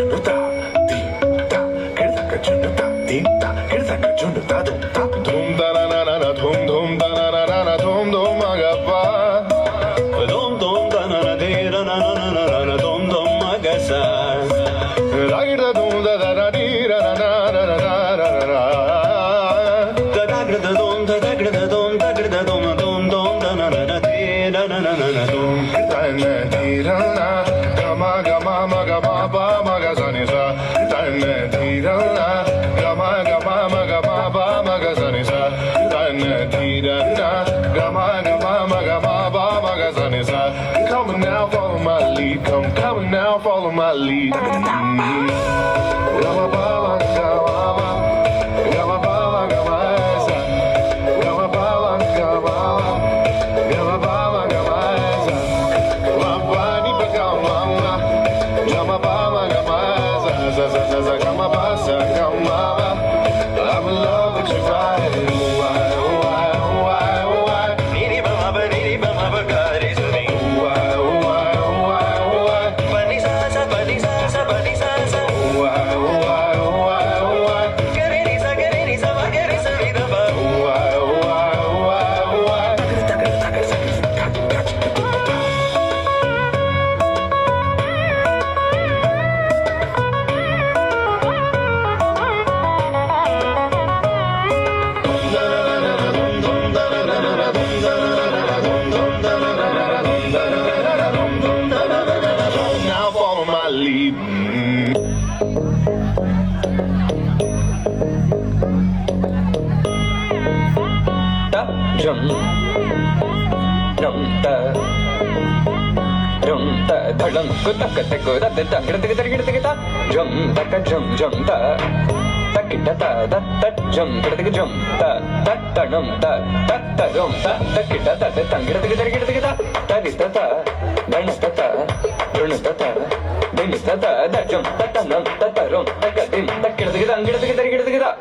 junuta, tinta, kirdaka junuta, tinta, kirdaka junuta, dunta, dhum da na na na na, dhum dhum da na na na na, dhum dhum magapa, dhum dhum da na na de na na na na na na, dhum dhum magasa, ragda dhum da da da di ra na na na na na na na, da da da dhum da da da dhum da da dhum dhum dhum da na na na de na na na na na, dhum da na di ra na. Gama gama maga ma ba maga sa ni sa dan di ra na gama gama maga ma ba maga sa ni sa dan di ra na gama gama maga ma ba maga sa ni sa. Come now, follow my lead. Come now, follow my lead. Gama ba gama gama ba gama sa gama ba gama gama ba gama sa wa ba ni ba gama. Gama ba gama za za za za za gama ba sa gama ba. I'm in love with you right. Why why why why? Niri ba ba ga re sa ni. Why why why why? Ba ni sa sa ba ni sa sa ba ni sa sa. Why why why why? Ga re ni sa ba ga re sa ni da ba. Why why why why? Now follow my lead. Da jum dum da dum da dhalang ko tak tak ko da da gida gida gida gida jum da ka jum jum da ta kita ta da ta jum gida gida jum da ta ta num da ta ta jum da ta kita ta da gida gida gida gida ta ni ta ta dan ta ta run ta ta din ta ta da jum ta ta num ta ta rum ta ka din ta gida gida gida gida gida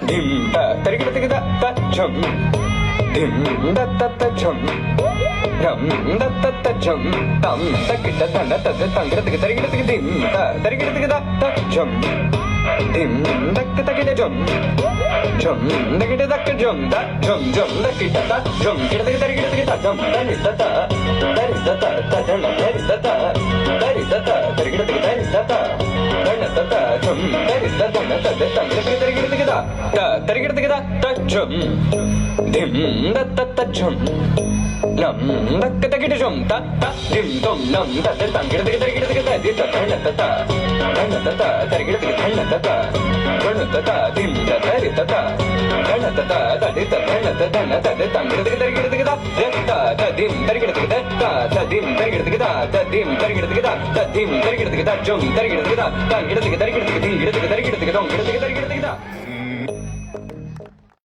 dim ta ta gida gida ta jum dim da ta ta jum dum da ta ta jum dum ta kita ta da ta da gida gida gida dim ta ta gida gida ta jum dim da ta gida jum jum da gida da jum da jum jum da kita ta jum gida gida jum da ni ta ta da ni ta ta ta jum da ni ta ta da ni ta ta da gida gida ni ta ta da ni ta ta jum da ni ta ta da ta gida gida ta da gida gida ta jum dim da ta ta jum lam da ta gida jum ta ta dim dum lam da ta gida gida di ta da ni ta ta da ni ta ta da gida gida ni ta ta da ni ta ta dim da ta ni ta ta da ni ta ta da ni ta ta da ta da ta gida gida ta da dim da gida gida ta dim da gida gida ta dim da gida gida ta dim da gida gida jum da gida gida ta gida gida gida gida gida gida gida gida gida